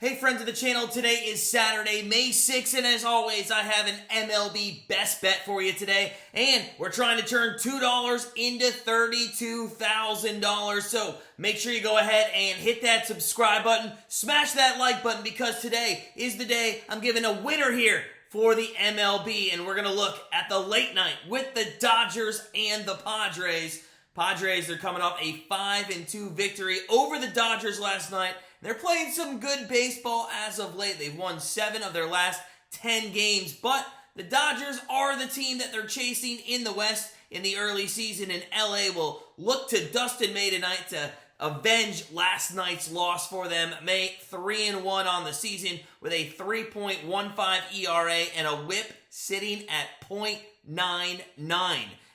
Hey friends of the channel, today is Saturday, May 6th, and as always, I have an MLB best bet for you today, and we're trying to turn $2 into $32,000, so make sure you go ahead and hit that subscribe button, smash that like button, because today is the day I'm giving a winner here for the MLB, and we're going to look at the late night with the Dodgers and the Padres. Padres are coming off a 5-2 victory over the Dodgers last night. They're playing some good baseball as of late. They've won 7 of their last 10 games, but the Dodgers are the team that they're chasing in the West in the early season, and LA will look to Dustin May tonight to avenge last night's loss for them. May 3-1 on the season with a 3.15 ERA and a whip sitting at .99.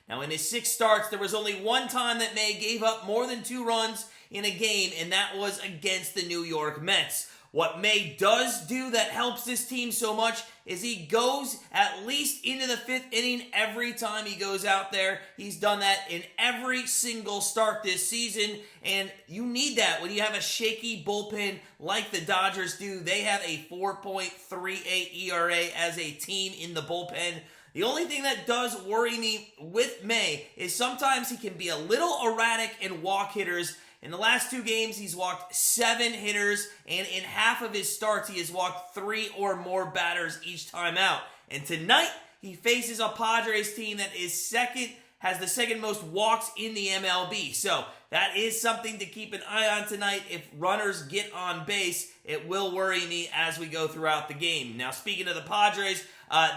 Now, in his 6 starts, there was only one time that May gave up more than 2 runs in a game, and that was against the New York Mets. What May does do that helps this team so much is he goes at least into the 5th inning every time he goes out there. He's done that in every single start this season, and you need that when you have a shaky bullpen like the Dodgers do. They have a 4.38 ERA as a team in the bullpen. The only thing that does worry me with May is sometimes he can be a little erratic in walk hitters. In the last 2 games, he's walked 7 hitters, and in half of his starts, he has walked 3 or more batters each time out. And tonight, he faces a Padres team that has the second most walks in the MLB. So that is something to keep an eye on tonight. If runners get on base, it will worry me as we go throughout the game. Now, speaking of the Padres,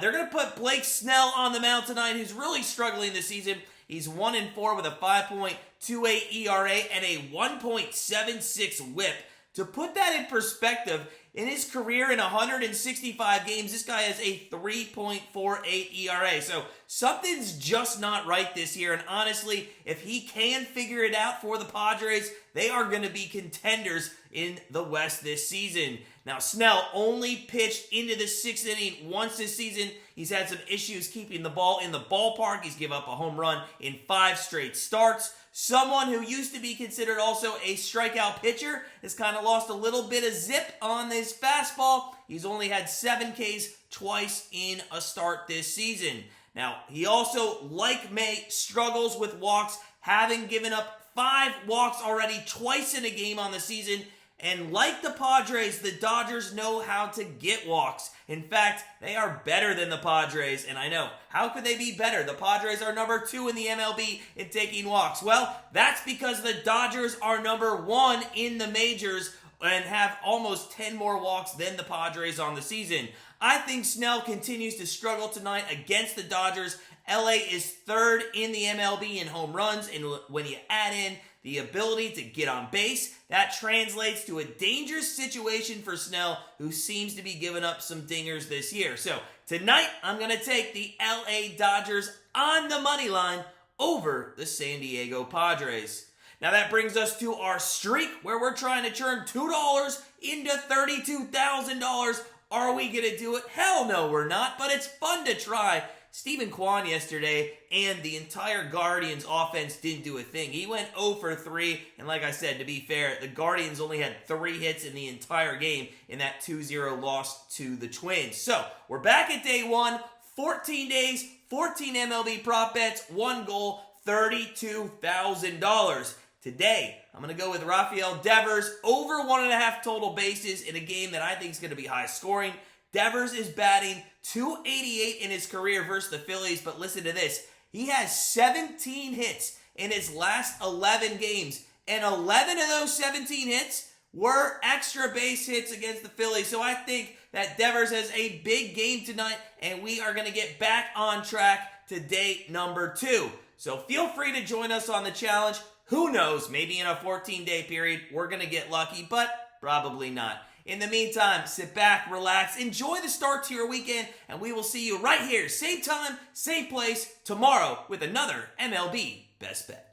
they're going to put Blake Snell on the mound tonight, who's really struggling this season. He's 1-4 with a 5.28 ERA and a 1.76 whip. To put that in perspective, in his career in 165 games, this guy has a 3.48 ERA. So something's just not right this year. And honestly, if he can figure it out for the Padres, they are going to be contenders in the West this season. Now, Snell only pitched into the 6th inning once this season. He's had some issues keeping the ball in the ballpark. He's given up a home run in 5 straight starts. Someone who used to be considered also a strikeout pitcher has kind of lost a little bit of zip on his fastball. He's only had 7 Ks twice in a start this season. Now, he also, like May, struggles with walks, having given up 5 walks already twice in a game on the season. And like the Padres, the Dodgers know how to get walks. In fact, they are better than the Padres. And I know, how could they be better? The Padres are number 2 in the MLB in taking walks. Well, that's because the Dodgers are number 1 in the majors and have almost 10 more walks than the Padres on the season. I think Snell continues to struggle tonight against the Dodgers. LA is 3rd in the MLB in home runs, and when you add in the ability to get on base, that translates to a dangerous situation for Snell, who seems to be giving up some dingers this year. So tonight, I'm going to take the LA Dodgers on the money line over the San Diego Padres. Now that brings us to our streak where we're trying to turn $2 into $32,000. Are we going to do it? Hell no, we're not, but it's fun to try. Steven Kwan yesterday and the entire Guardians offense didn't do a thing. He went 0 for 3, and like I said, to be fair, the Guardians only had 3 hits in the entire game in that 2-0 loss to the Twins. So, we're back at day 1, 14 days, 14 MLB prop bets, 1 goal, $32,000. Today, I'm going to go with Rafael Devers over 1.5 total bases in a game that I think is going to be high scoring. Devers is batting .288 in his career versus the Phillies, but listen to this. He has 17 hits in his last 11 games, and 11 of those 17 hits were extra base hits against the Phillies. So I think that Devers has a big game tonight, and we are going to get back on track to day number 2. So feel free to join us on the challenge. Who knows, maybe in a 14-day period, we're going to get lucky, but probably not. In the meantime, sit back, relax, enjoy the start to your weekend, and we will see you right here, same time, same place, tomorrow with another MLB Best Bet.